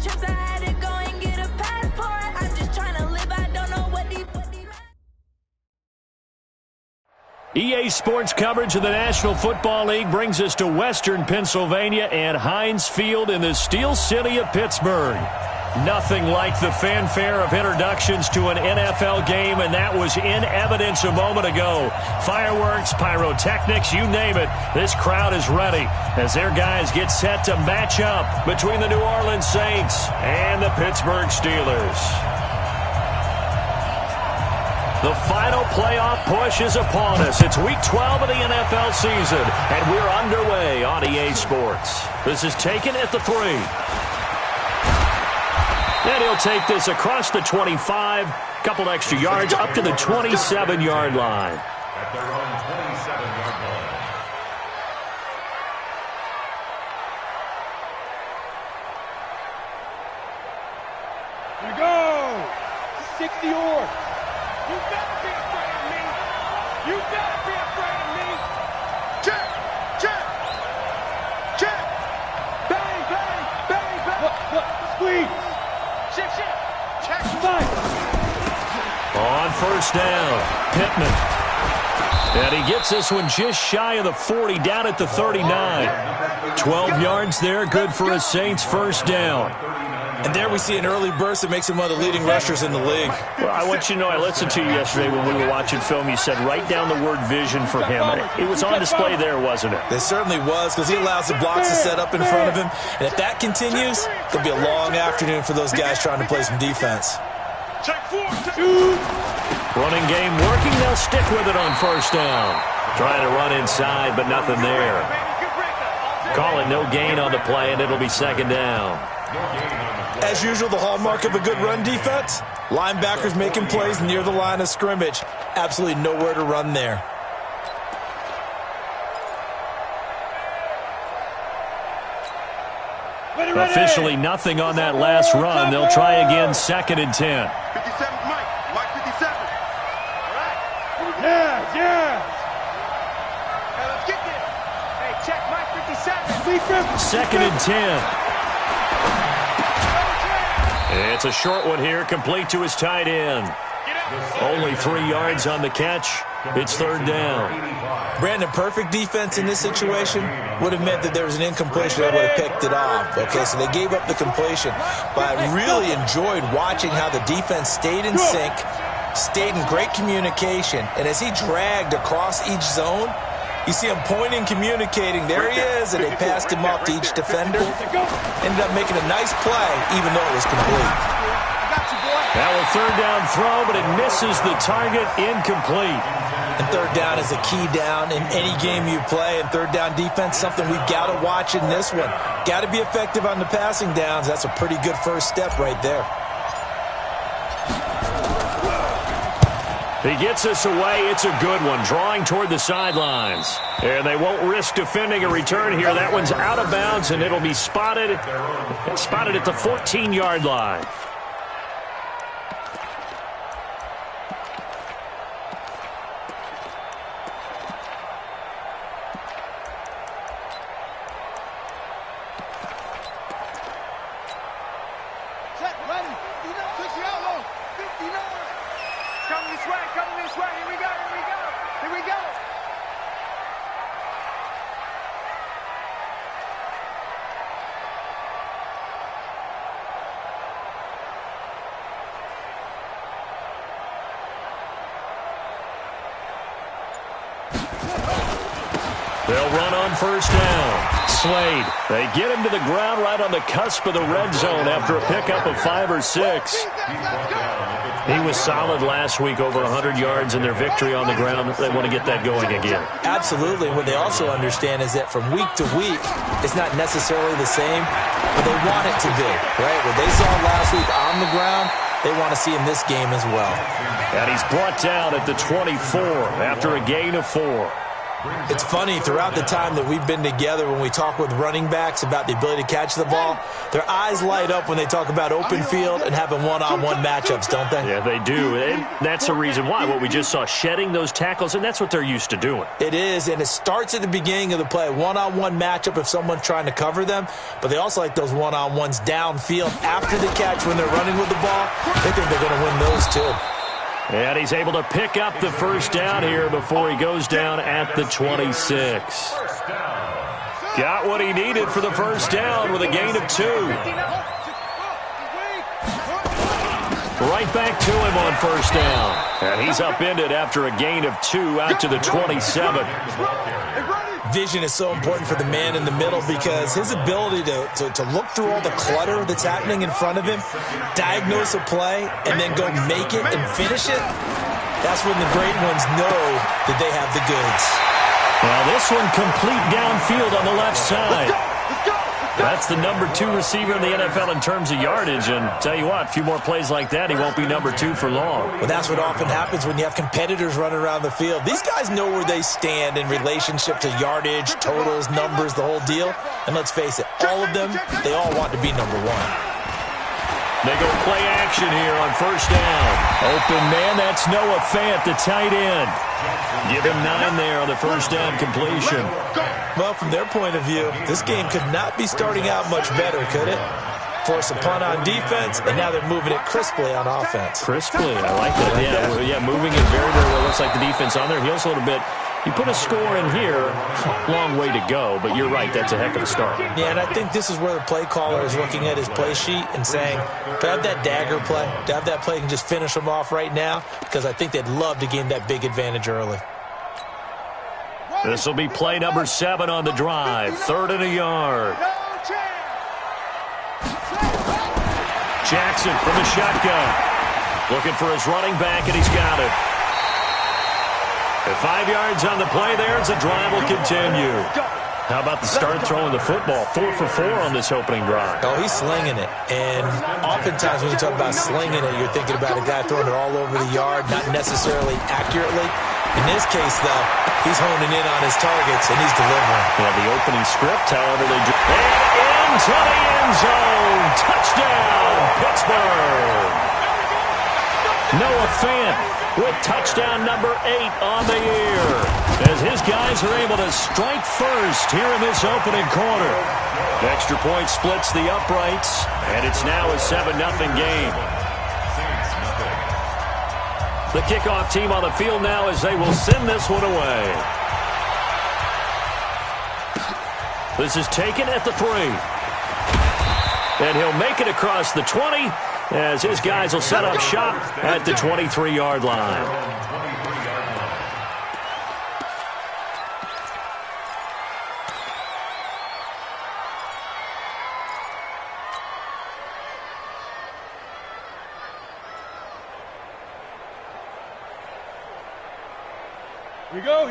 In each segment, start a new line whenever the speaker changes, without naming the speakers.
trips, I had to go and get a passport. I'm just trying to live, I don't know what the
EA Sports coverage of the National Football League brings us to Western Pennsylvania and Heinz Field in the Steel City of Pittsburgh. Nothing like the fanfare of introductions to an NFL game, and that was in evidence a moment ago. Fireworks, pyrotechnics, you name it. This crowd is ready as their guys get set to match up between the New Orleans Saints and the Pittsburgh Steelers. The final playoff push is upon us. It's Week 12 of the NFL season, and we're underway on EA Sports. This is taken at the 3. And he'll take this across the 25, couple extra yards, up to the 27-yard line.
At their own 27-yard line.
Here we go! 60 yards. You better be afraid of me. You better be afraid of me. Check, check, check. Bang, bang, bang, bang. What? Squeeze. Check, check. Check. Nice.
On first down, Pittman. And he gets this one just shy of the 40, down at the 39. 12 yards there, good for a Saints first down.
And there we see an early burst that makes him one of the leading rushers in the league.
Well, I want you to know, I listened to you yesterday when we were watching film. You said write down the word vision for him. It was on display there, wasn't it?
It certainly was, because he allows the blocks to set up in front of him. And if that continues, it'll be a long afternoon for those guys trying to play some defense.
Running game working. They'll stick with it on first down. Trying to run inside, but nothing there. Call it no gain on the play, and it'll be second down.
As usual, the hallmark of a good run defense, linebackers making plays near the line of scrimmage. Absolutely nowhere to run there.
Officially nothing on that last run. They'll try again, second and 10.
57, Mike 57. All right. Yes. Hey, let's get this. Hey, check Mike 57.
Second and 10. It's a short one here, complete to his tight end. Only 3 yards on the catch. It's third down.
Brandon, perfect defense in this situation would have meant that there was an incompletion that would have picked it off. Okay, so they gave up the completion. But I really enjoyed watching how the defense stayed in sync, stayed in great communication, and as he dragged across each zone, you see him pointing, communicating. There he is, and they passed him off to each defender. Ended up making a nice play, even though it was complete.
Now a third down throw, but it misses the target, incomplete.
And third down is a key down in any game you play. And third down defense, something we've got to watch in this one. Got to be effective on the passing downs. That's a pretty good first step right there.
He gets us away. It's a good one. Drawing toward the sidelines. And they won't risk defending a return here. That one's out of bounds, and it'll be spotted at the 14-yard line. They'll run on first down. Slade, they get him to the ground right on the cusp of the red zone after a pickup of 5 or 6. He was solid last week, over 100 yards in their victory on the ground. They want to get that going again.
Absolutely. What they also understand is that from week to week, it's not necessarily the same, but they want it to be, right? What they saw last week on the ground, they want to see in this game as well.
And he's brought down at the 24 after a gain of 4.
It's funny, throughout the time that we've been together, when we talk with running backs about the ability to catch the ball, their eyes light up when they talk about open field and having one-on-one matchups, don't they?
Yeah, they do. And that's the reason why. What we just saw, shedding those tackles, and that's what they're used to doing.
It is, and it starts at the beginning of the play. One-on-one matchup if someone's trying to cover them, but they also like those one-on-ones downfield after the catch when they're running with the ball. They think they're going to win those too.
And he's able to pick up the first down here before he goes down at the 26. Got what he needed for the first down with a gain of 2. Right back to him on first down. And he's upended after a gain of 2 out to the 27.
Vision is so important for the man in the middle because his ability to look through all the clutter that's happening in front of him, diagnose a play, and then go make it and finish it, that's when the great ones know that they have the goods.
Well, this one complete downfield on the left side. That's the number 2 receiver in the NFL in terms of yardage, and tell you what, a few more plays like that, he won't be number 2 for long.
Well, that's what often happens when you have competitors running around the field. These guys know where they stand in relationship to yardage, totals, numbers, the whole deal. And let's face it, all of them, they all want to be number 1.
They go play action here on first down. Open man, that's Noah Fant, the tight end. Give him 9 there on the first down completion.
Well, from their point of view, this game could not be starting out much better, could it? Force a punt on defense, and now they're moving it crisply on offense.
Crisply, I like that. Yeah, moving it very, very well. Looks like the defense on there. Heals a little bit. You put a score in here, long way to go, but you're right, that's a heck of a start.
Yeah, and I think this is where the play caller is looking at his play sheet and saying, do I have that dagger play? Do I have that play and just finish them off right now? Because I think they'd love to gain that big advantage early.
This will be play number 7 on the drive. 3rd and a yard. Jackson from the shotgun. Looking for his running back, and he's got it. At 5 yards on the play there, as the drive will continue. How about the start throwing the football? 4 for 4 on this opening drive.
Oh, he's slinging it. And oftentimes when you talk about slinging it, you're thinking about a guy throwing it all over the yard, not necessarily accurately. In this case, though, he's honing in on his targets, and he's delivering.
Yeah, the opening script, however, they do. And into the end zone. Touchdown, Pittsburgh. Noah Fant with touchdown number 8 on the year, as his guys are able to strike first here in this opening quarter. The extra point splits the uprights, and it's now a 7-0 game. The kickoff team on the field now as they will send this one away. This is taken at the 3. And he'll make it across the 20 as his guys will set up shop at the 23-yard line.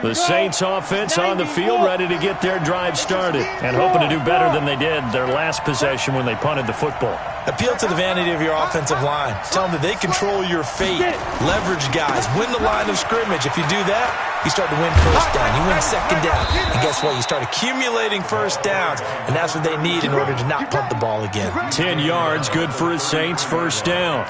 The Saints offense on the field, ready to get their drive started and hoping to do better than they did their last possession when they punted the football.
Appeal to the vanity of your offensive line. Tell them that they control your fate. Leverage guys. Win the line of scrimmage. If you do that, you start to win first down. You win second down. And guess what? You start accumulating first downs, and that's what they need in order to not punt the ball again.
10 yards, good for his Saints first down.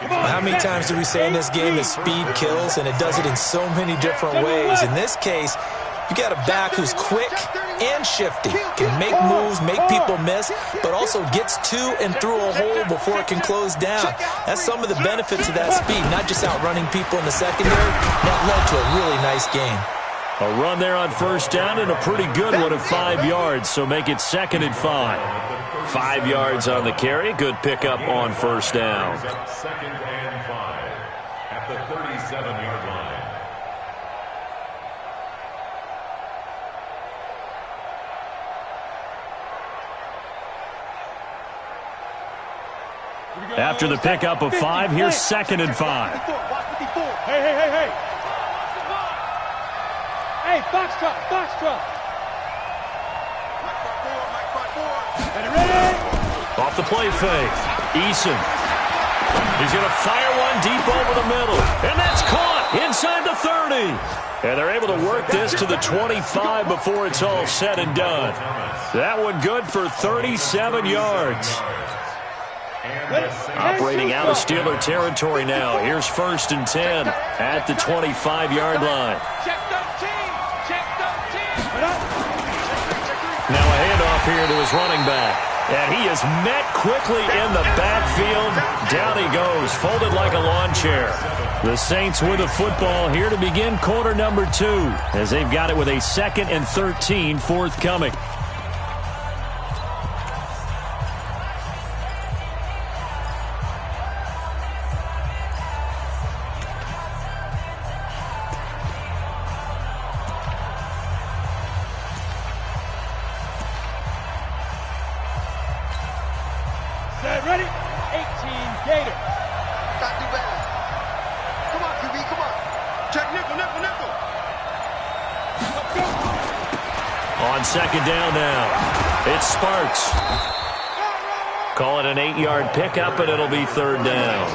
How many times do we say in this game that speed kills, and it does it in so many different ways? In this case, you got a back who's quick and shifty, can make moves, make people miss, but also gets to and through a hole before it can close down. That's some of the benefits of that speed, not just outrunning people in the secondary. That led to a really nice game.
A run there on first down and a pretty good one of 5 yards, so make it 2nd and 5. 5 yards on the carry. Good pickup on first down.
2nd and 5 at the 37-yard line.
After the pickup of 5, here's 2nd and 5.
Hey. Hey, box truck.
Off the play fake. Eason. He's going to fire one one deep over the middle. And that's caught inside the 30. And they're able to work this to the 25 before it's all said and done. That one good for 37 yards. Operating out of Steeler territory now. Here's 1st and 10 at the 25-yard line.
Check 13. Check 13.
Now a handoff here to his running back. And he is met quickly in the backfield. Down he goes, folded like a lawn chair. The Saints with a football here to begin quarter number 2, as they've got it with a 2nd and 13 forthcoming.
Ready? 18 Gator.
Not too bad. Come on, QB, come on. Check nickel, nickel, nickel.
On 2nd down now, it's Sparks. Call it an 8-yard pickup, and it'll be 3rd down.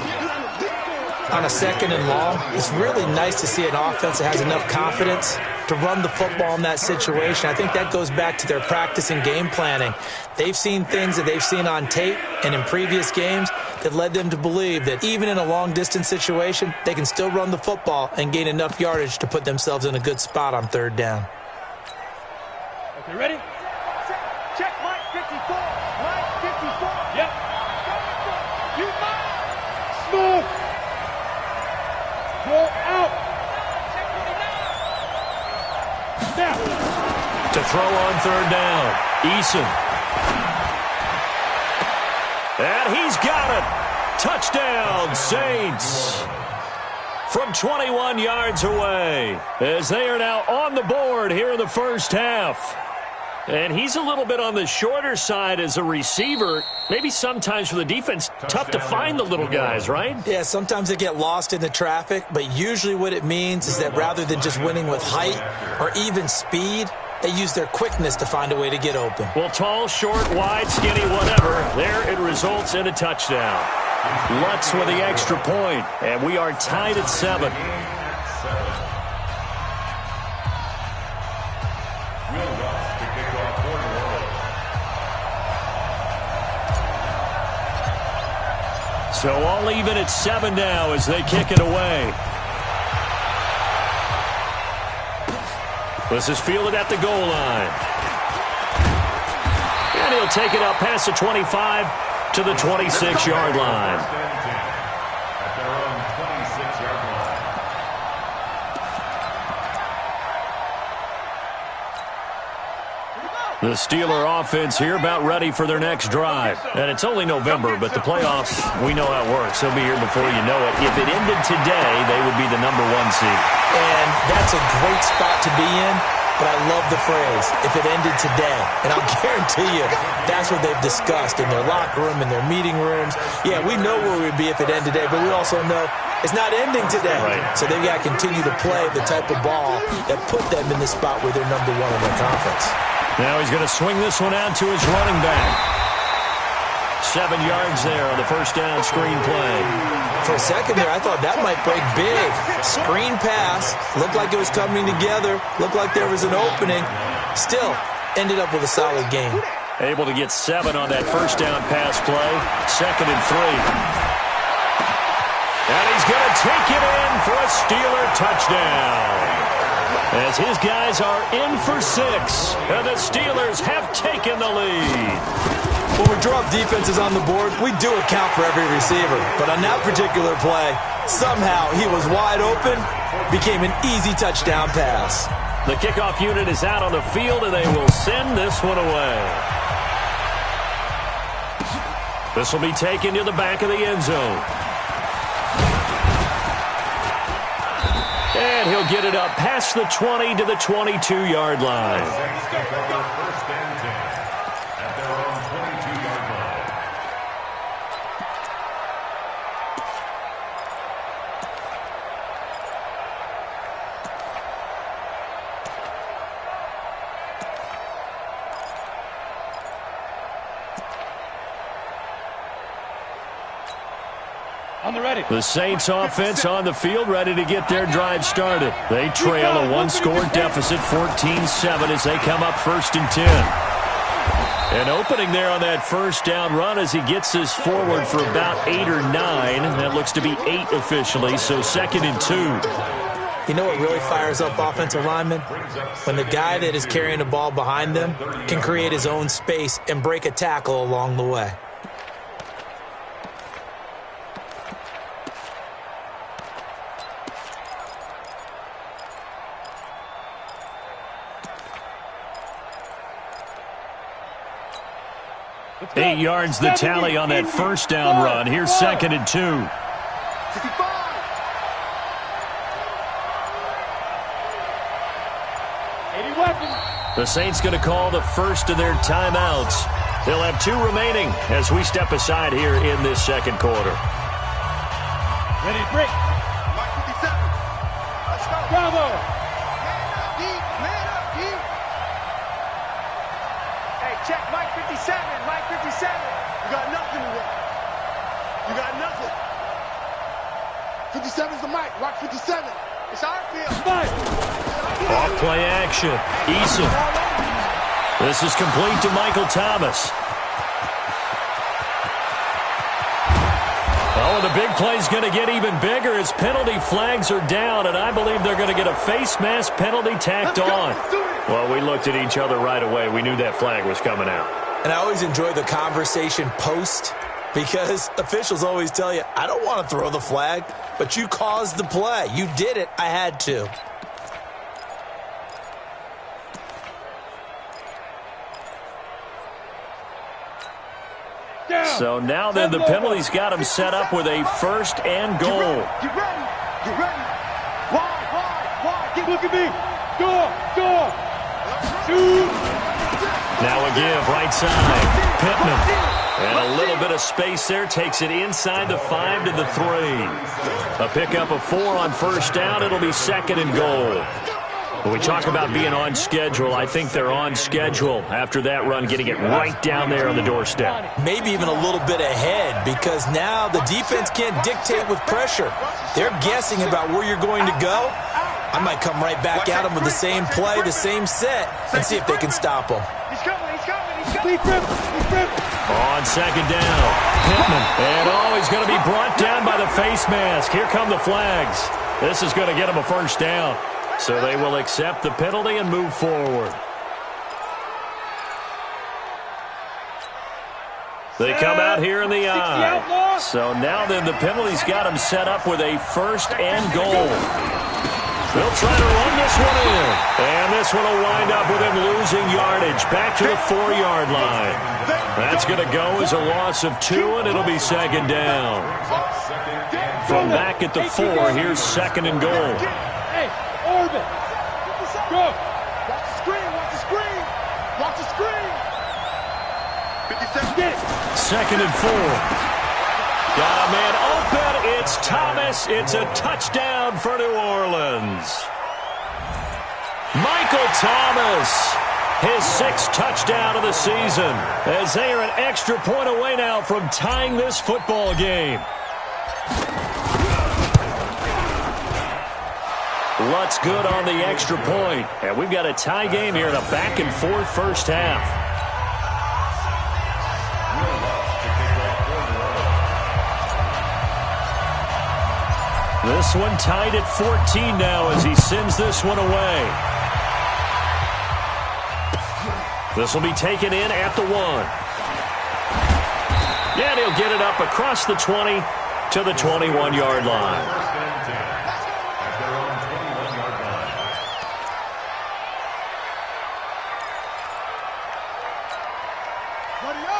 On a 2nd and long, it's really nice to see an offense that has enough confidence to run the football in that situation. I think that goes back to their practice and game planning. They've seen things that they've seen on tape and in previous games that led them to believe that even in a long-distance situation, they can still run the football and gain enough yardage to put themselves in a good spot on 3rd down.
Okay, ready? Check line 54. Line 54. Yep. You mind? Smooth. Roll out. Now.
To throw on 3rd down, Eason. And he's got it. Touchdown, Saints. From 21 yards away, as they are now on the board here in the first half. And he's a little bit on the shorter side as a receiver. Maybe sometimes for the defense, tough to find the little guys, right?
Yeah, sometimes they get lost in the traffic, but usually what it means is that rather than just winning with height or even speed, they use their quickness to find a way to get open.
Well, tall, short, wide, skinny, whatever, there it results in a touchdown. Lutz with the extra point, and we are tied at 7. So all even at 7 now as they kick it away. This is fielded at the goal line. And he'll take it up past the 25 to the 26-yard line.
At their own 26-yard line.
The Steeler offense here about ready for their next drive. And it's only November, but the playoffs, we know how it works. They'll be here before you know it. If it ended today, they would be the #1 seed.
And that's a great spot to be in, but I love the phrase, if it ended today. And I'll guarantee you, that's what they've discussed in their locker room, in their meeting rooms. Yeah, we know where we'd be if it ended today, but we also know it's not ending today.
Right.
So they've got to continue to play the type of ball that put them in the spot where they're #1 in their conference.
Now he's going to swing this one out to his running back. 7 yards there on the first down screen play.
For a second there, I thought that might break big. Screen pass. Looked like it was coming together. Looked like there was an opening. Still, ended up with a solid game.
Able to get 7 on that first down pass play. 2nd and 3. And he's going to take it in for a Steeler touchdown. As his guys are in for 6, and the Steelers have taken the lead.
When we drop defenses on the board, we do account for every receiver. But on that particular play, somehow he was wide open, became an easy touchdown pass.
The kickoff unit is out on the field, and they will send this one away. This will be taken to the back of the end zone. And he'll get it up past the 20 to the 22-yard line.
Saints take over 1st and 10 at their own 22-yard line.
On the ready.
The Saints offense on the field, ready to get their drive started. They trail a one-score deficit, 14-7, as they come up 1st and 10. And opening there on that first down run as he gets this forward for about 8 or 9. That looks to be 8 officially, so 2nd and 2.
You know what really fires up offensive linemen? When the guy that is carrying the ball behind them can create his own space and break a tackle along the way.
Let's go.
8 yards the tally on that first down run. Here's 2nd and 2.
65.
The Saints going to call the first of their timeouts. They'll have 2 remaining as we step aside here in this second quarter.
Ready to break.
Mark 57. Let's go.
Bravo.
Man up, deep. Man up, deep. Hey, check Mike 57. Mike 57. You got nothing today. You got nothing. 57's the mic. Rock 57. It's our field.
Fight.
Off play action. Eason. This is complete to Michael Thomas. Oh, the big play's going to get even bigger as penalty flags are down, and I believe they're going to get a face mask penalty tacked on. Well, we looked at each other right away. We knew that flag was coming out.
And I always enjoy the conversation post because officials always tell you, I don't want to throw the flag, but you caused the play. You did it. I had to.
So now then the penalty's got him set up with a 1st and goal.
Get ready. Get ready. Wide.
Look at me. Door. Shoot.
Now a give right side. Pittman. And a little bit of space there. Takes it inside the 5 to the 3. A pickup of 4 on 1st down. It'll be 2nd and goal. When we talk about being on schedule, I think they're on schedule after that run, getting it right down there on the doorstep.
Maybe even a little bit ahead because now the defense can't dictate with pressure. They're guessing about where you're going to go. I might come right back at them with the same play, the same set, and see if they can stop them.
He's coming.
He's ripped.
On 2nd down, Pittman. And he's going to be brought down by the face mask. Here come the flags. This is going to get him a 1st down. So they will accept the penalty and move forward. They come out here in the eye. So now then the penalty's got him set up with a 1st and goal. They'll try to run this one in. And this one will wind up with him losing yardage back to the 4-yard line. That's going to go as a loss of 2, and it'll be 2nd down. From back at the 4, here's 2nd and goal.
Hey, orbit. Go.
Watch the screen. Watch the screen. 57.
Get it.
2nd and 4. Got a man open. It's Thomas. It's a touchdown for New Orleans. Michael Thomas, his 6th touchdown of the season, as they are an extra point away now from tying this football game. Lutz good on the extra point. And we've got a tie game here in a back-and-forth first half. This one tied at 14 now as he sends this one away. This will be taken in at the 1. And he'll get it up across the 20 to the 21-yard line.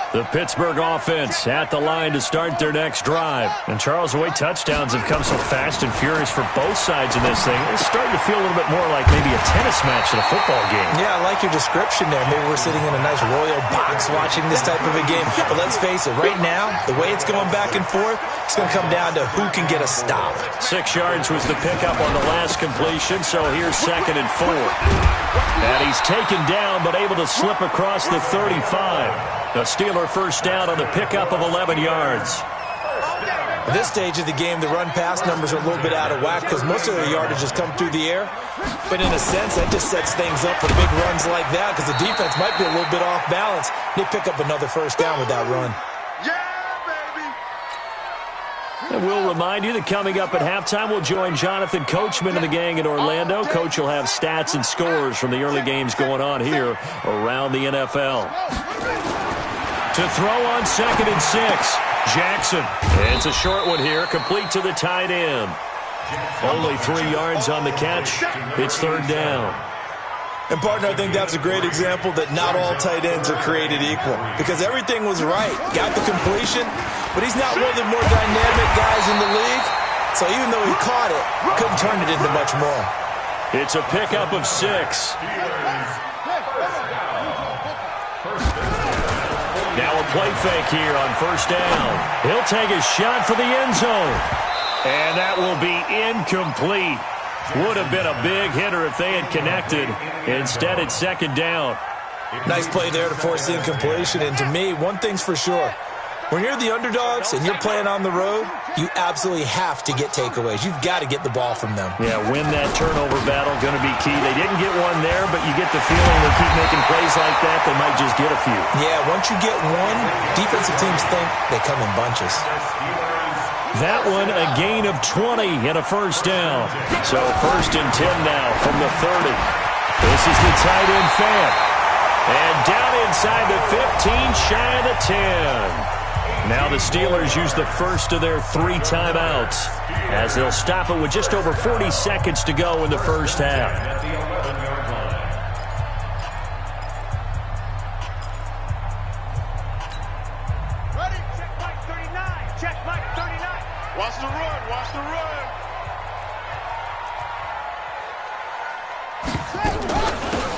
The Pittsburgh offense at the line to start their next drive. And Charles, the way touchdowns have come so fast and furious for both sides in this thing, it's starting to feel a little bit more like maybe a tennis match than a football game.
Yeah, I like your description there. Maybe we're sitting in a nice royal box watching this type of a game. But let's face it, right now, the way it's going back and forth, it's going to come down to who can get a stop.
6 yards was the pickup on the last completion, so here's 2nd and 4. And he's taken down but able to slip across the 35. A Steeler first down on the pickup of 11 yards.
At this stage of the game, the run-pass numbers are a little bit out of whack because most of their yardage has come through the air. But in a sense, that just sets things up for big runs like that because the defense might be a little bit off balance. They pick up another first down with that run.
And we'll remind you that coming up at halftime, we'll join Jonathan Coachman and the gang in Orlando. Coach will have stats and scores from the early games going on here around the NFL. To throw on 2nd and 6, Jackson. It's a short one here, complete to the tight end. Only 3 yards on the catch. It's 3rd down.
And, partner, I think that's a great example that not all tight ends are created equal because everything was right. Got the completion, but he's not one of the more dynamic guys in the league. So even though he caught it, couldn't turn it into much more.
It's a pickup of 6. Now a play fake here on 1st down. He'll take a shot for the end zone. And that will be incomplete. Would have been a big hitter if they had connected. Instead, it's 2nd down.
Nice play there to force the incompletion. And to me, one thing's for sure. When you're the underdogs and you're playing on the road, you absolutely have to get takeaways. You've got to get the ball from them.
Yeah, win that turnover battle, going to be key. They didn't get one there, but you get the feeling they keep making plays like that, they might just get a few.
Yeah, once you get one, defensive teams think they come in bunches.
That one, a gain of 20 and a 1st down. So 1st and 10 now from the 30. This is the tight end fan. And down inside the 15, shy of the 10. Now the Steelers use the first of their 3 timeouts as they'll stop it with just over 40 seconds to go in the first half.
Ready? Check Mike 39. Check Mike 39. Watch the run. Watch the run.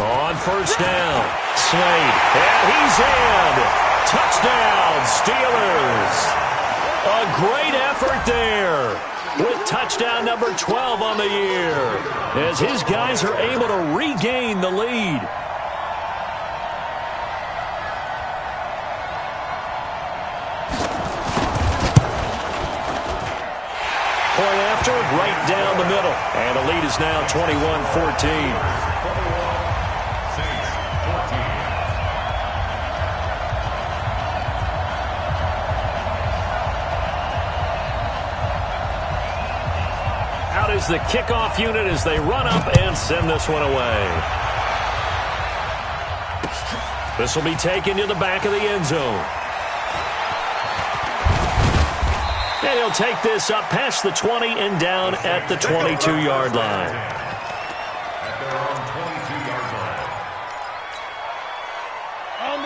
On 1st down, Slade. And he's in. Touchdown, Steelers. A great effort there with touchdown number 12 on the year as his guys are able to regain the lead. Point after, right down the middle. And the lead is now 21-14. Is the kickoff unit as they run up and send this one away. This will be taken to the back of the end zone. And he'll take this up past the 20 and down at the 22-yard line.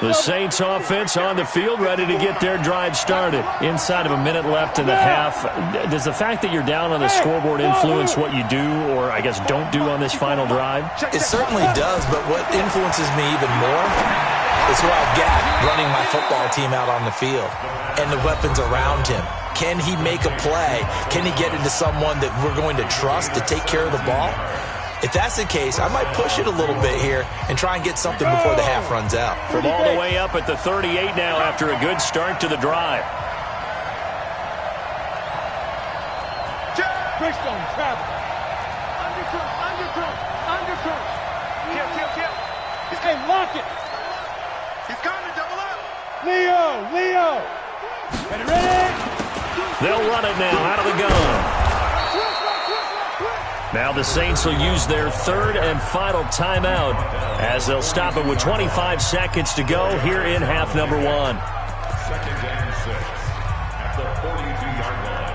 The Saints offense on the field, ready to get their drive started. Inside of a minute left in the half. Does the fact that you're down on the scoreboard influence what you do, or I guess don't do on this final drive?
It certainly does, but what influences me even more is who I've got running my football team out on the field and the weapons around him. Can he make a play? Can he get into someone that we're going to trust to take care of the ball? If that's the case, I might push it a little bit here and try and get something before the half runs out.
From all the way up at the 38 now after a good start to the drive.
Bridgestone, travel. Undercrook.
Kill.
Hey, lock it.
He's coming, double up.
Leo. Ready?
They'll run it now out of the gun. Now the Saints will use their 3rd and final timeout as they'll stop it with 25 seconds to go here in half number 1.
2nd and 6 at the 42-yard line.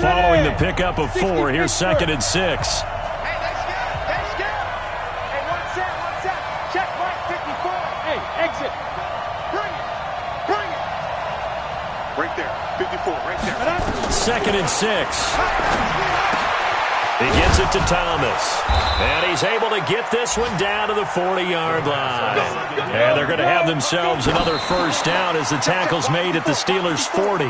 Following the pickup of 4, here's 2nd and 6.
Hey, they scared. Hey, one set. Check Mike 54.
Hey, exit.
Bring it. Right there. 54, right there.
2nd and 6. He gets it to Thomas. And he's able to get this one down to the 40-yard line. And they're going to have themselves another first down as the tackle's made at the Steelers' 40.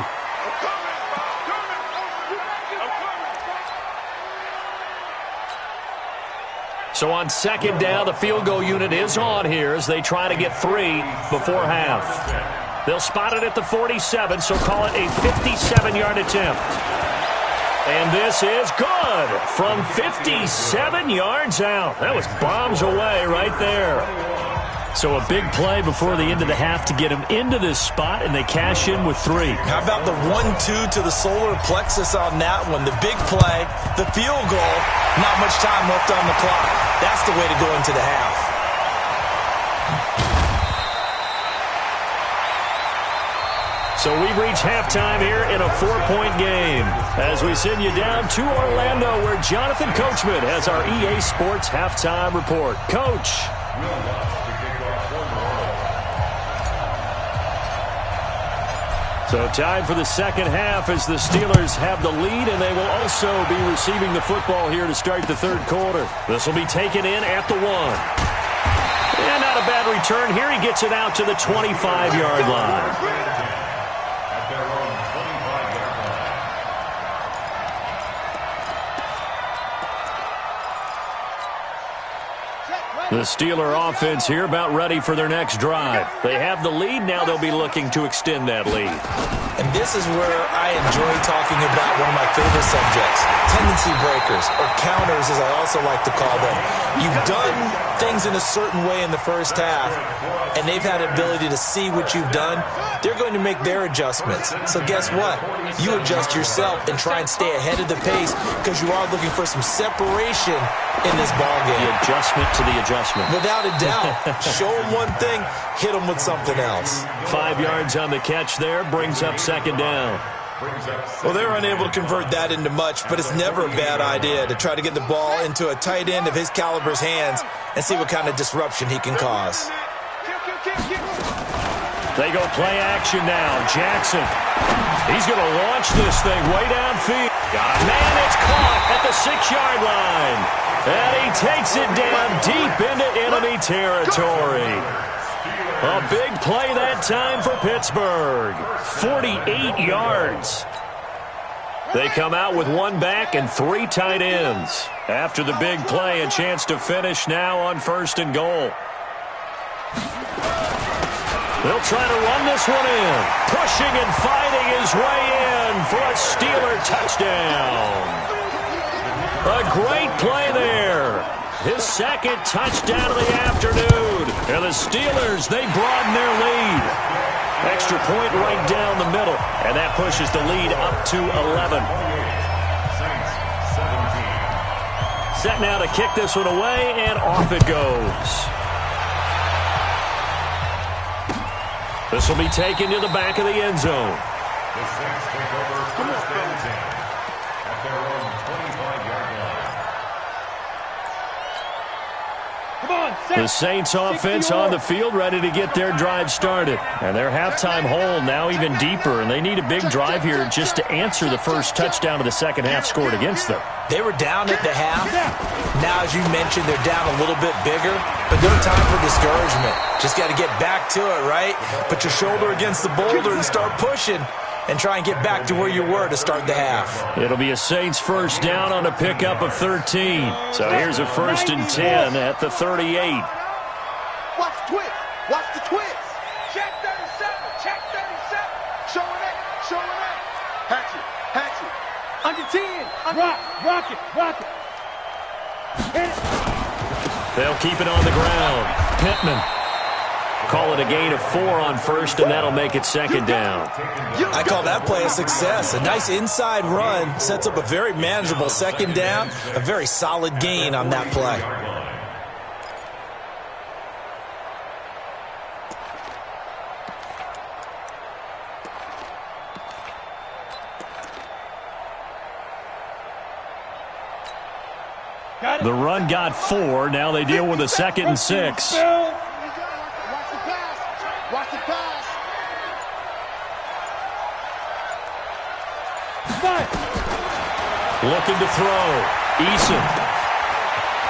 So on second down, the field goal unit is on here as they try to get 3 before half. They'll spot it at the 47, so call it a 57-yard attempt. And this is good from 57 yards out. That was bombs away right there. So a big play before the end of the half to get him into this spot, and they cash in with 3.
How about the 1-2 to the solar plexus on that one? The big play, the field goal, not much time left on the clock. That's the way to go into the half.
So we've reached halftime here in a 4-point game as we send you down to Orlando where Jonathan Coachman has our EA Sports halftime report. Coach. So time for the second half as the Steelers have the lead, and they will also be receiving the football here to start the third quarter. This will be taken in at the 1. And not a bad return here. He gets it out to the 25-yard line. The Steeler offense here about ready for their next drive. They have the lead. Now they'll be looking to extend that lead.
And this is where I enjoy talking about one of my favorite subjects, tendency breakers, or counters as I also like to call them. You've done things in a certain way in the first half, and they've had the ability to see what you've done. They're going to make their adjustments. So guess what? You adjust yourself and try and stay ahead of the pace because you are looking for some separation in this ballgame.
The adjustment to the adjustment.
Without a doubt. Show them one thing, hit them with something else.
5 yards on the catch there, brings up second down.
Well, they're unable to convert that into much, but it's never a bad idea to try to get the ball into a tight end of his caliber's hands and see what kind of disruption he can cause.
They go play action now. Jackson. He's going to launch this thing way downfield. Man, it's caught at the 6-yard line. And he takes it down deep into enemy territory. A big play that time for Pittsburgh. 48 yards. They come out with 1 back and 3 tight ends. After the big play, a chance to finish now on 1st and goal. They'll try to run this one in. Pushing and fighting his way in for a Steeler touchdown. A great play there. His second touchdown of the afternoon. And the Steelers, they broaden their lead. Extra point right down the middle. And that pushes the lead up to 11. Set now to kick this one away, and off it goes. This will be taken to the back of the end zone.
The Saints take over first and 10 at their own 25-yard line.
The Saints offense on the field ready to get their drive started. And their halftime hole now even deeper, and they need a big drive here just to answer the first touchdown of the second half scored against them.
They were down at the half. Now, as you mentioned, they're down a little bit bigger, but no time for discouragement. Just got to get back to it, right? Put your shoulder against the boulder and start pushing and try and get back to where you were to start the half.
It'll be a Saints first down on a pickup of 13. So here's a 1st and 10 at the 38.
Watch the twist. Watch the twist. Check 37. Check 37. Showing it. Showing it. Hatchet. Hatchet. Under 10. Rock it. Rock it. Hit it.
They'll keep it on the ground. Pittman. Call it a gain of 4 on 1st, and that'll make it 2nd down.
I call that play a success. A nice inside run sets up a very manageable 2nd down. A very solid gain on that play.
The run got 4. Now they deal with a 2nd and 6.
Watch the pass.
Looking to throw. Eason.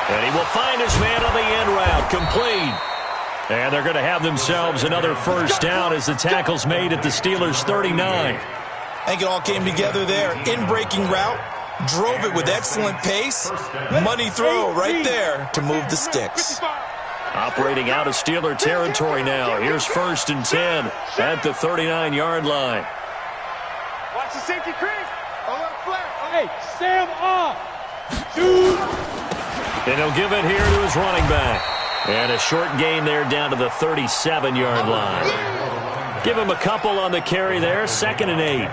And he will find his man on the end route. Complete. And they're going to have themselves another first down as the tackle's made at the Steelers' 39.
I think it all came together there. In-breaking route, Drove it with excellent pace. Money throw right there to move the sticks.
Operating out of Steeler territory now. Here's 1st and 10 at the 39-yard line.
Watch the safety creep.
Hey, Sam off. Shoot.
And he'll give it here to his running back. And a short gain there down to the 37-yard line. Give him a couple on the carry there. 2nd and 8.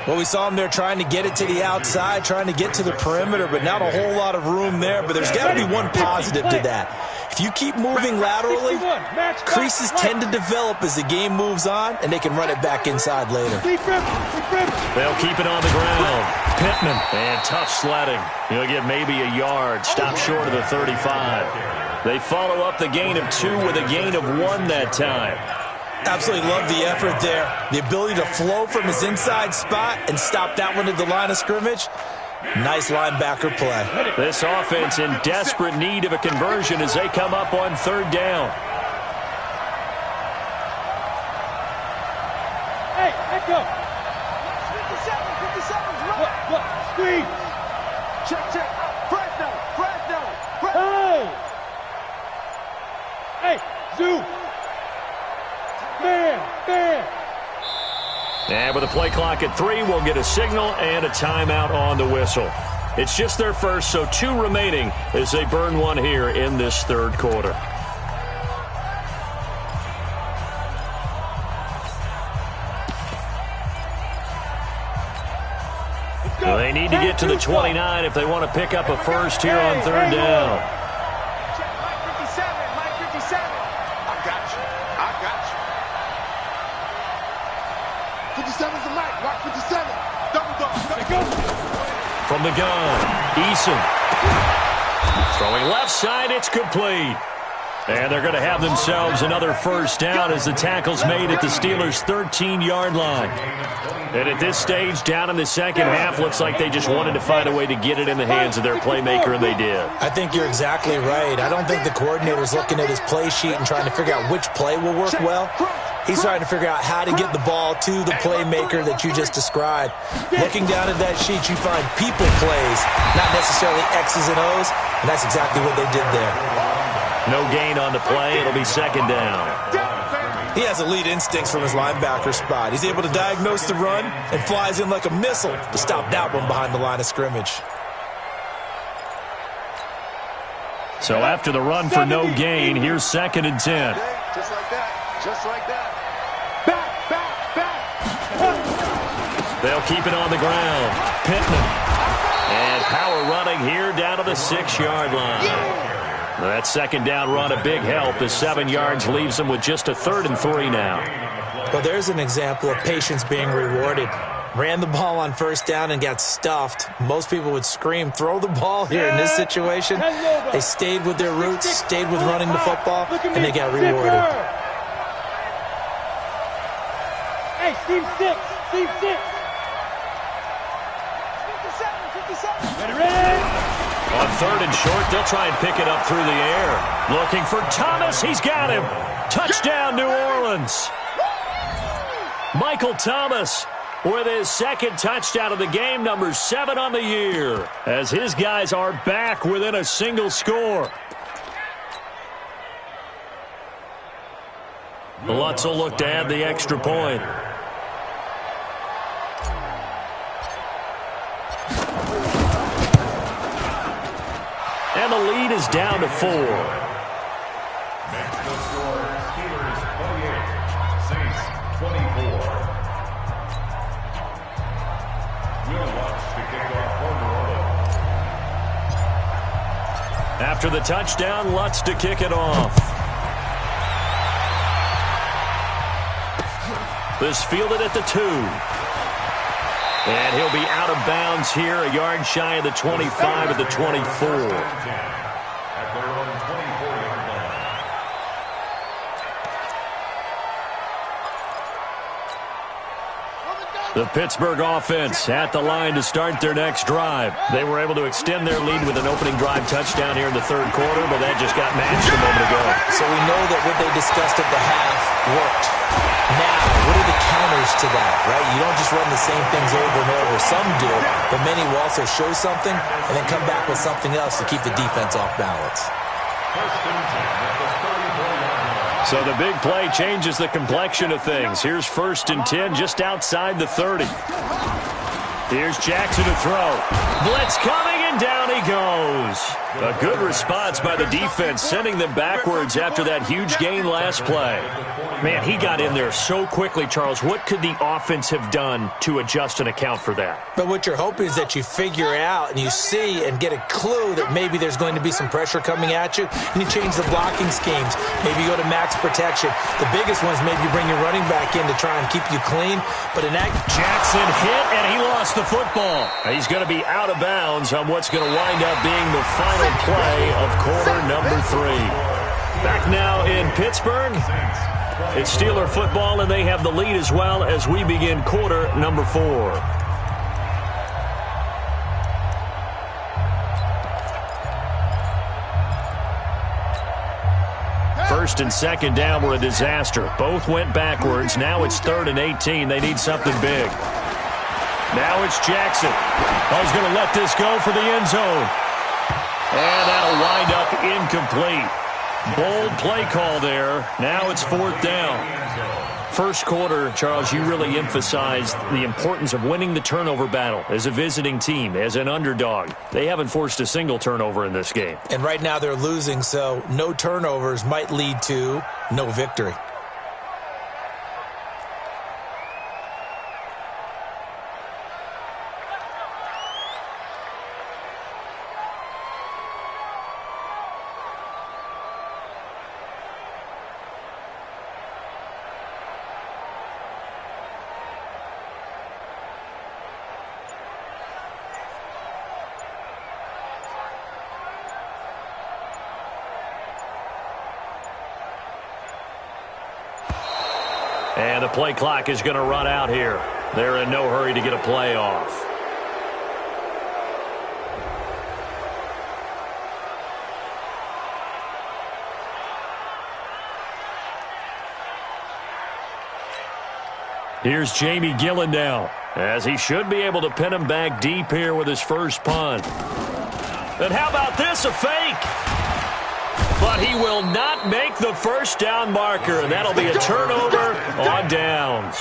Well, we saw him there trying to get it to the outside, trying to get to the perimeter, but not a whole lot of room there. But there's got to be one positive to that. If you keep moving laterally, creases tend to develop as the game moves on, and they can run it back inside later.
They'll keep it on the ground. Pittman, and tough sledding. He'll get maybe a yard. Stop short of the 35. They follow up the gain of 2 with a gain of 1 that time.
Absolutely love the effort there. The ability to flow from his inside spot and stop that one at the line of scrimmage. Nice linebacker play.
This offense in desperate need of a conversion as they come up on 3rd down.
Hey, let go. 57's right. Look, squeeze.
Check. Fresno.
Hey, zoom. Man.
And with a play clock at 3, we'll get a signal and a timeout on the whistle. It's just their first, so 2 remaining as they burn one here in this 3rd quarter. They need to get to the 29 if they want to pick up a first here on 3rd down.
Mike 57. I got you. 57's the Mike. Watch 57. Double dog.
From the gun, Eason. Throwing left side, it's complete. And they're going to have themselves another first down as the tackle's made at the Steelers' 13-yard line. And at this stage, down in the second half, looks like they just wanted to find a way to get it in the hands of their playmaker, and they did.
I think you're exactly right. I don't think the coordinator's looking at his play sheet and trying to figure out which play will work well. He's trying to figure out how to get the ball to the playmaker that you just described. Looking down at that sheet, you find people plays, not necessarily X's and O's, and that's exactly what they did there.
No gain on the play. It'll be 2nd down.
He has elite instincts from his linebacker spot. He's able to diagnose the run and flies in like a missile to stop that one behind the line of scrimmage.
So after the run for no gain, here's 2nd and 10.
Just like that. Back.
They'll keep it on the ground. Pittman. And power running here down to the 6-yard line. That 2nd down run a big help. The 7 yards leaves them with just a 3rd and 3 now.
Well, there's an example of patience being rewarded. Ran the ball on 1st down and got stuffed. Most people would scream, throw the ball here in this situation. They stayed with their roots, stayed with running the football, and they got rewarded.
Hey, Steve 6. 57. Ready?
On 3rd and short, they'll try and pick it up through the air. Looking for Thomas. He's got him. Touchdown, New Orleans. Michael Thomas with his 2nd touchdown of the game, number 7 on the year, as his guys are back within a single score. Lutz will look to add the extra point. And the lead is down to 4.
Next to score, Steelers 28, Saints 24. Will Lutz to kick off for New Orleans.
After the touchdown, Lutz to kick it off. This fielded at the 2. And he'll be out of bounds here, a yard shy of the 25 at the 24.
At their own 24-yard line.
The Pittsburgh offense at the line to start their next drive. They were able to extend their lead with an opening drive touchdown here in the 3rd quarter, but that just got matched a moment ago.
So we know that what they discussed at the half worked. Now, what are the counters to that, right? You don't just run the same things over and over. Some do, but many will also show something and then come back with something else to keep the defense off balance.
So the big play changes the complexion of things. Here's 1st and 10 just outside the 30. Here's Jackson to throw. Blitz coming, and down he goes. A good response by the defense, sending them backwards after that huge gain last play. Man, he got in there so quickly, Charles. What could the offense have done to adjust and account for that?
But what you're hoping is that you figure out and you see and get a clue that maybe there's going to be some pressure coming at you, and you change the blocking schemes. Maybe you go to max protection. The biggest ones, maybe you bring your running back in to try and keep you clean. But in that,
Jackson hit, and he lost the football. He's going to be out of bounds on what's going to wind up being the final play of quarter number 3. Back now in Pittsburgh. It's Steeler football, and they have the lead as well as we begin quarter number 4. First and second down were a disaster. Both went backwards. Now it's 3rd and 18. They need something big. Now it's Jackson. He's going to let this go for the end zone. And that'll wind up incomplete. Bold play call there. Now it's 4th down. First quarter, Charles, you really emphasized the importance of winning the turnover battle as a visiting team, as an underdog. They haven't forced a single turnover in this game.
and right now they're losing, so no turnovers might lead to no victory.
And the play clock is going to run out here. They're in no hurry to get a play off. Here's Jamie Gillen now, as he should be able to pin him back deep here with his first punt. And how about this, a fake? But he will not make the first down marker, and that'll be a turnover on downs.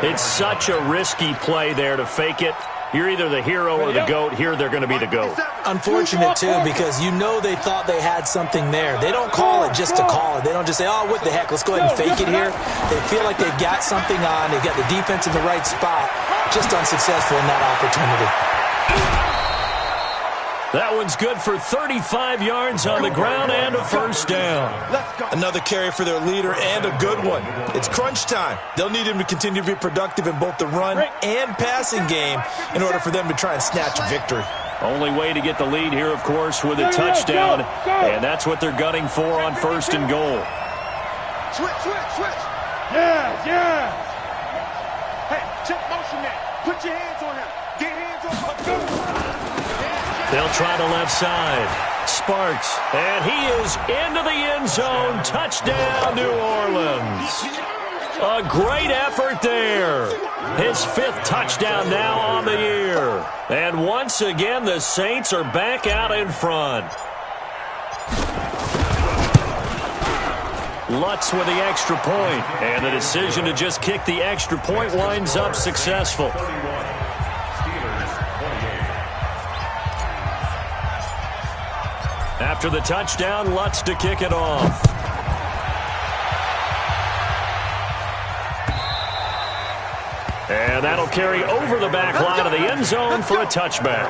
It's such a risky play there to fake it. You're either the hero or the GOAT. Here they're going to be the GOAT.
Unfortunate, too, because you know they thought they had something there. They don't call it just to call it. They don't just say, oh, what the heck, let's go ahead and fake it here. They feel like they've got something on. They've got the defense in the right spot. Just unsuccessful in that opportunity.
That one's good for 35 yards on the ground and a first down.
Another carry for their leader and a good one. It's crunch time. They'll need him to continue to be productive in both the run and passing game in order for them to try and snatch a victory.
Only way to get the lead here, of course, with a touchdown, and that's what they're gunning for on 1st and goal.
Switch.
Yeah.
Hey, check motion man. Put your hands on him. Get hands on him.
They'll try the left side. Sparks, and he is into the end zone. Touchdown, New Orleans. A great effort there. His 5th touchdown now on the year. And once again, the Saints are back out in front. Lutz with the extra point, and the decision to just kick the extra point winds up successful. After the touchdown, Lutz to kick it off. And that'll carry over the back line of the end zone for a touchback.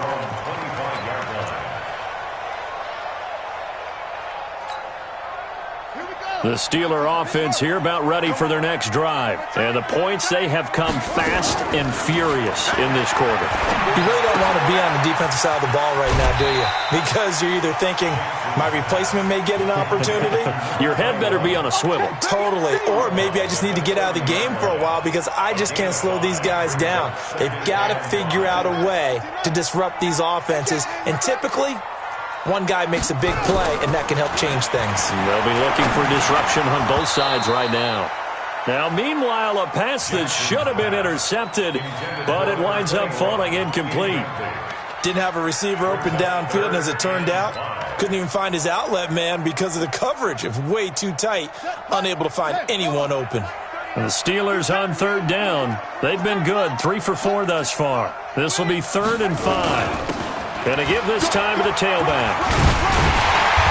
The Steeler offense here about ready for their next drive. And the points, they have come fast and furious in this quarter.
You really don't want to be on the defensive side of the ball right now, do you? Because you're either thinking, my replacement may get an opportunity.
Your head better be on a swivel.
Totally. Or maybe I just need to get out of the game for a while because I just can't slow these guys down. They've got to figure out a way to disrupt these offenses. And typically, one guy makes a big play, and that can help change things.
They'll be looking for disruption on both sides right now. Now, meanwhile, a pass that should have been intercepted, but it winds up falling incomplete.
Didn't have a receiver open downfield, and as it turned out, couldn't even find his outlet man because of the coverage. It was way too tight, unable to find anyone open.
And the Steelers on third down. They've been good, 3 for 4 thus far. This will be 3rd and 5. Going to give this time to the tailback.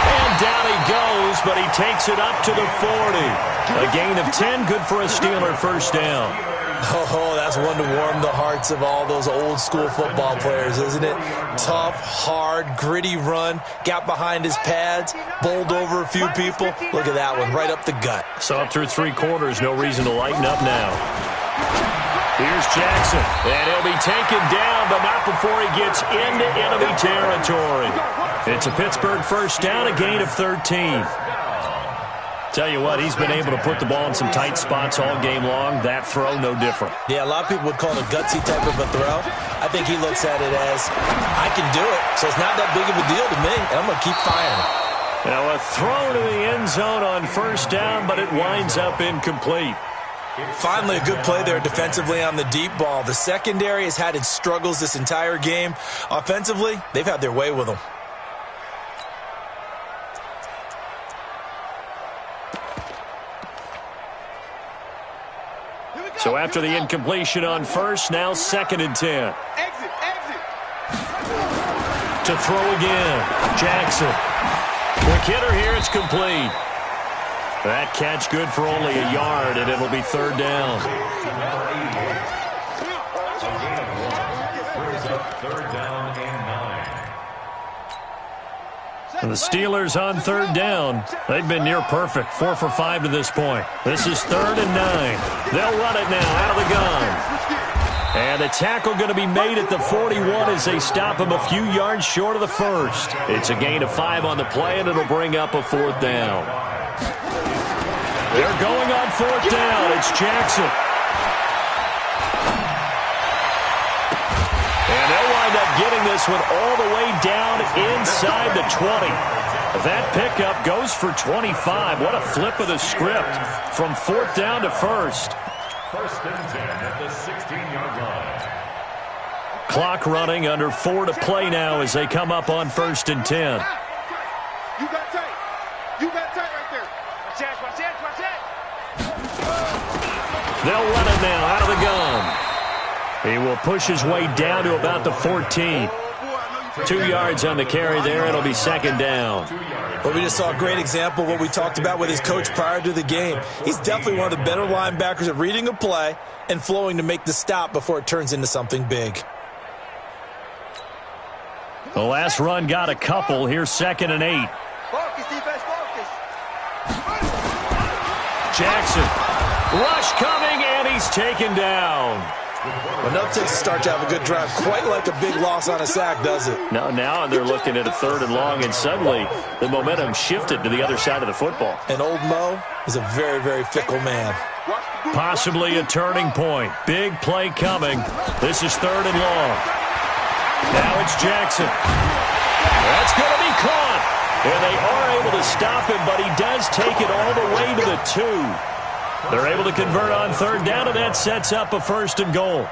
And down he goes, but he takes it up to the 40. A gain of 10, good for a Steeler first down.
Oh, that's one to warm the hearts of all those old-school football players, isn't it? Tough, hard, gritty run, got behind his pads, bowled over a few people. Look at that one, right up the gut.
So up through 3 quarters, no reason to lighten up now. Here's Jackson, and he'll be taken down, but not before he gets into enemy territory. It's a Pittsburgh first down, a gain of 13. Tell you what, he's been able to put the ball in some tight spots all game long. That throw, no different.
Yeah, a lot of people would call it a gutsy type of a throw. I think he looks at it as, I can do it, so it's not that big of a deal to me, and I'm going to keep firing.
Now a throw to the end zone on first down, but it winds up incomplete.
Finally, a good play there defensively on the deep ball. The secondary has had its struggles this entire game. Offensively, they've had their way with them.
So after the incompletion on first, now 2nd and 10.
Exit, exit.
To throw again. Jackson. Quick hitter here, it's complete. That catch good for only a yard, and it'll be 3rd down.
Third down and 9.
And the Steelers on 3rd down. They've been near perfect, 4 for 5 to this point. This is 3rd and 9. They'll run it now out of the gun. And the tackle going to be made at the 41 as they stop him a few yards short of the first. It's a gain of 5 on the play, and it'll bring up a 4th down. They're going on 4th down. It's Jackson. And they'll wind up getting this one all the way down inside the 20. That pickup goes for 25. What a flip of the script from 4th down to 1st.
1st and 10 at the 16-yard line.
Clock running, under 4 to play now as they come up on 1st and 10.
You got tight. You got tight right there. Watch that, watch that, watch that.
They'll run it now out of the gun. He will push his way down to about the 14. 2 yards on the carry there. It'll be 2nd down.
But we just saw a great example of what we talked about with his coach prior to the game. He's definitely one of the better linebackers at reading a play and flowing to make the stop before it turns into something big.
The last run got a couple. Here's 2nd and 8.
Focus, defense, focus.
Jackson. Rush coming, and he's taken down.
Enough takes to start to have a good drive, quite like a big loss on a sack, does it?
Now they're looking at a 3rd and long, and suddenly the momentum shifted to the other side of the football.
And old Mo is a very, very fickle man.
Possibly a turning point. Big play coming. This is 3rd and long. Now it's Jackson. That's going to be caught. And they are able to stop him, but he does take it all the way to the 2. They're able to convert on 3rd down, and that sets up a 1st and goal.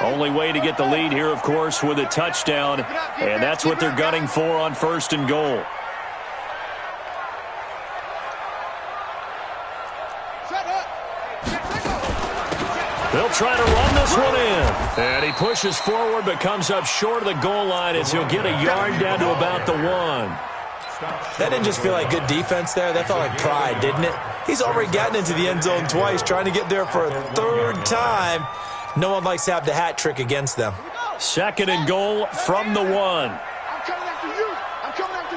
Only way to get the lead here, of course, with a touchdown, and that's what they're gunning for on 1st and goal. They'll try to run this one in. And he pushes forward but comes up short of the goal line as he'll get a yard down to about the 1.
That didn't just feel like good defense there. That felt like pride, didn't it? He's already gotten into the end zone twice, trying to get there for a 3rd time. No one likes to have the hat trick against them.
2nd and goal from the 1.
I'm coming after you. I'm coming after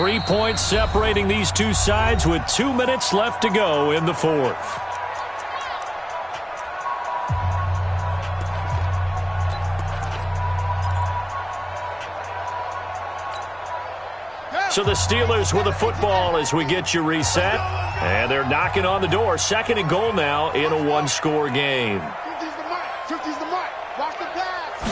you.
3 points separating these two sides with 2 minutes left to go in the 4th. So the Steelers with the football as we get you reset. And they're knocking on the door. 2nd and goal now in a 1-score game.
Watch the pass.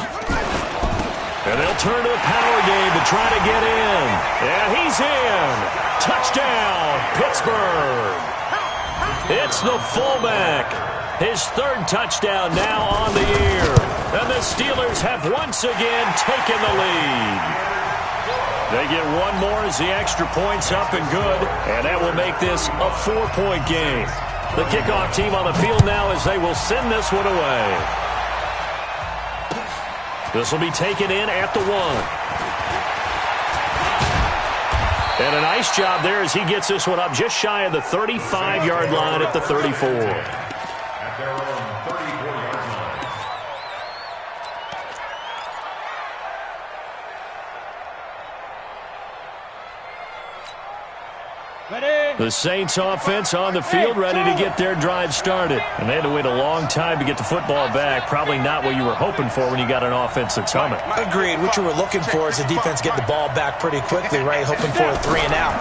And they'll They'll turn to the power game to try to get in. And he's in. Touchdown, Pittsburgh. It's the fullback. His third touchdown now on the year. And the Steelers have once again taken the lead. They get one more as the extra point's up and good. And that will make this a 4-point game. The kickoff team on the field now as they will send this one away. This will be taken in at the 1. And a nice job there as he gets this one up just shy of the 35-yard line at the 34.
At their own 34-yard line.
The Saints offense on the field ready to get their drive started. And they had to wait a long time to get the football back. Probably not what you were hoping for when you got an offense that's humming.
Agreed. What you were looking for is the defense get the ball back pretty quickly, right? Hoping for a 3 and out.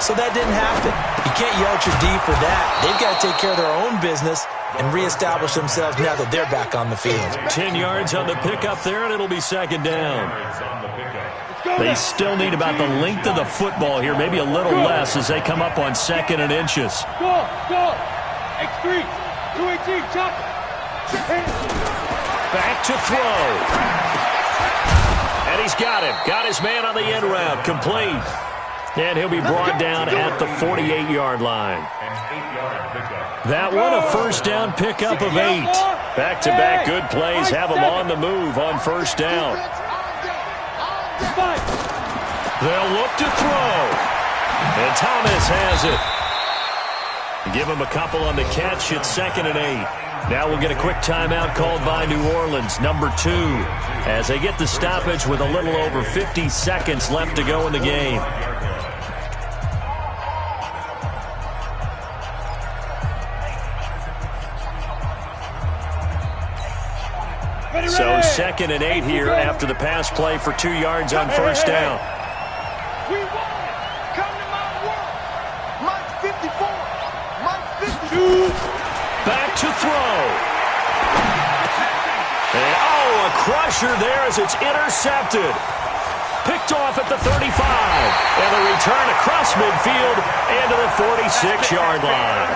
So that didn't happen. You can't yell at your D for that. They've got to take care of their own business and reestablish themselves now that they're back on the field.
10 yards on the pickup there, and it'll be second down. They still need about the length of the football here, maybe a little less as they come up on 2nd and inches.
Go! X3! 218, chop!
Back to throw. And he's got him. Got his man on the end route. Complete. And he'll be brought down at the 48-yard line. That one, a first down pickup of 8. Back-to-back good plays have them on the move on first down. They'll look to throw. And Thomas has it. Give him a couple on the catch. It's 2nd and 8. Now we'll get a quick timeout called by New Orleans, number 2, as they get the stoppage with a little over 50 seconds left to go in the game. So 2nd and 8 here after the pass play for 2 yards on first down.
We won it. Come to my world. Mike 54. Mike 52.
Back to throw. And, a crusher there as it's intercepted. Picked off at the 35. And the return across midfield and to the 46-yard line.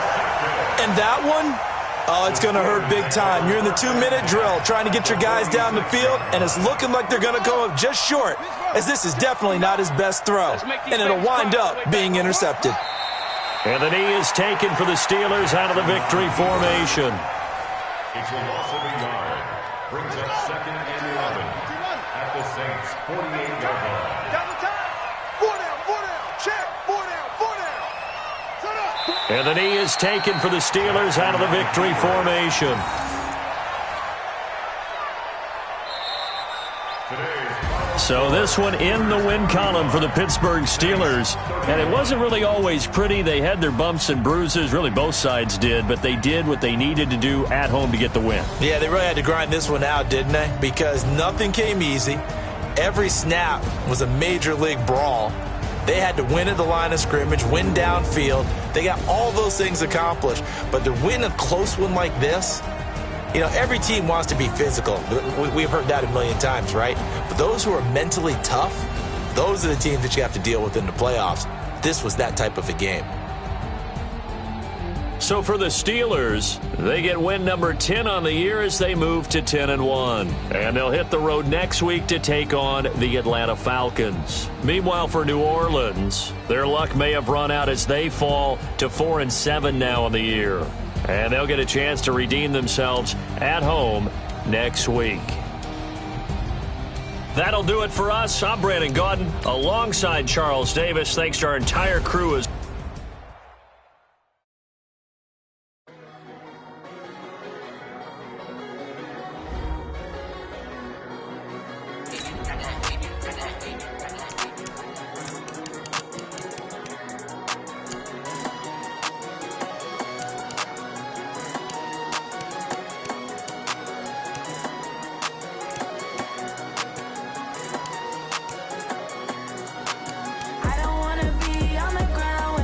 And that one, it's going to hurt big time. You're in the 2-minute drill trying to get your guys down the field, and it's looking like they're going to go up just short, as this is definitely not his best throw, and it'll wind up being intercepted.
And the knee is taken for the Steelers out of the victory formation.
It's a loss of a yard. Brings up 2nd and 11 at the Saints' 48-yard line.
Double time. 4 down. Check. 4 down. Shut up.
And the knee is taken for the Steelers out of the victory formation. So this one in the win column for the Pittsburgh Steelers. And it wasn't really always pretty. They had their bumps and bruises. Really, both sides did. But they did what they needed to do at home to get the win.
Yeah, they really had to grind this one out, didn't they? Because nothing came easy. Every snap was a major league brawl. They had to win at the line of scrimmage, win downfield. They got all those things accomplished. But to win a close one like this, you know, every team wants to be physical. We've heard that a million times, right? But those who are mentally tough, those are the teams that you have to deal with in the playoffs. This was that type of a game.
So for the Steelers, they get win number 10 on the year as they move to 10-1. And they'll hit the road next week to take on the Atlanta Falcons. Meanwhile, for New Orleans, their luck may have run out as they fall to 4-7 now on the year. And they'll get a chance to redeem themselves at home next week. That'll do it for us. I'm Brandon Gaudin alongside Charles Davis. Thanks to our entire crew as
I don't wanna be on the ground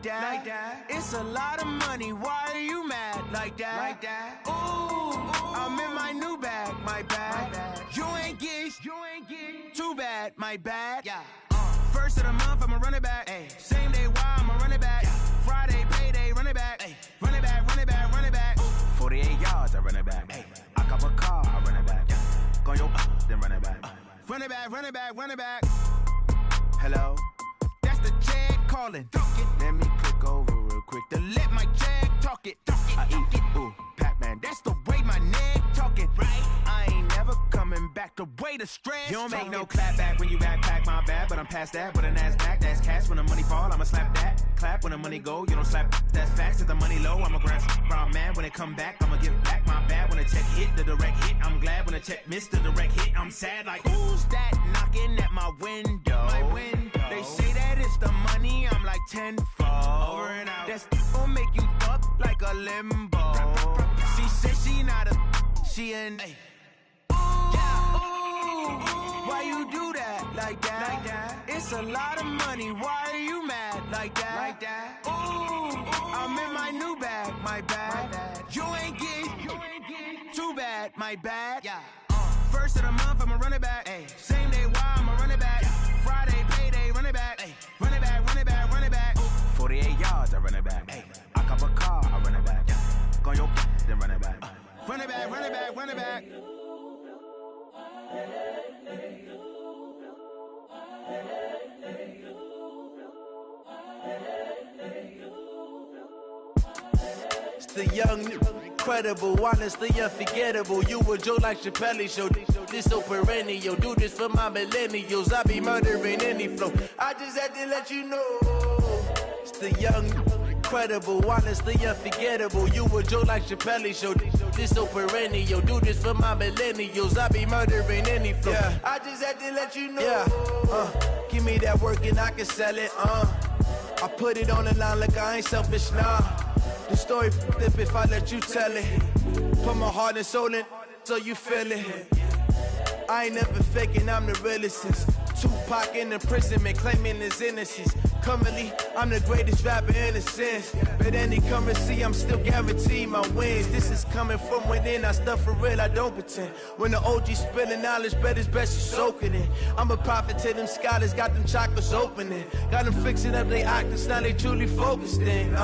like that. It's a lot of money, why are you mad like that? Ooh, I'm in my new bag, my bad. You ain't get too bad, my bad. Yeah. First of the month, I'ma run it back. Ay. Same day, why I'ma run it back. Friday, payday, run it back. Ay. Run it back, run it back, run it back. 48 yards, I run it back. Ay. I cop a car, I run it back. Go your then run it back. Run it back, run it back, run it back. Hello, that's the jag calling. Let me click over real quick to let my jag talk it. I eat it, ooh, Pac-Man. That's the way my neck talking. Right, I ain't never coming back. The way the stress. You don't make no clap back when you backpack, my bad. But I'm past that. But a NASDAQ, that's cash. When the money fall, I'ma slap that. Clap when the money go, you don't slap. That's facts. If the money low, I'ma grab. Brown man, when it come back, I'ma give back my bad. When the check hit, the direct hit. I'm glad when the check missed the direct hit. I'm sad like who's that knocking at my window? My window. They say that it's the money. I'm like tenfold. Over and out. That's gon' make you up like a limbo. She said she not a, she an. Ay. Why you do that like that? It's a lot of money. Why are you mad like that? Ooh, I'm in my new bag, my bad. You ain't get too bad, my bad. Yeah. First of the month, I'ma run it back. Ay. Same day, why I'ma run it back. Friday, payday, run it back. Ay. Run it back, run it back, run it back. 48 yards, I run it back. Ay. I cop a car, I run it back. Go your then run it back. Run it back, run it back, run it back.
It's the young, incredible, honestly unforgettable. You a joke like Chappelle show. This so perennial. Do this for my millennials. I be murdering any flow. I just had to let you know. It's the young, incredible, honestly unforgettable. You a joke like Chappelle show. This so perennial. Do this for my millennials. I be murdering any flow. Yeah. I just had to let you know. Yeah. Give me that work and I can sell it. I put it on the line like I ain't selfish, nah. The story flip if I let you tell it. Put my heart and soul in so you feel it. I ain't never faking, I'm the realest since Tupac in imprisonment, claiming his innocence. Currently, I'm the greatest rapper in a sense. But any currency, I'm still guaranteed my wins. This is coming from within, I stuff for real, I don't pretend. When the OG spilling knowledge, bet it's best you soak it in. I'm a prophet to them scholars, got them chakras opening. Got them fixing up they octaves, now they truly focused in.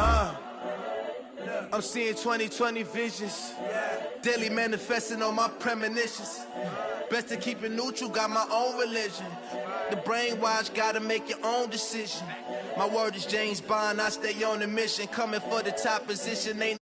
I'm seeing 2020 visions, daily manifesting on my premonitions. Best to keep it neutral, got my own religion. The brainwash, gotta make your own decision. My word is James Bond, I stay on a mission. Coming for the top position, ain't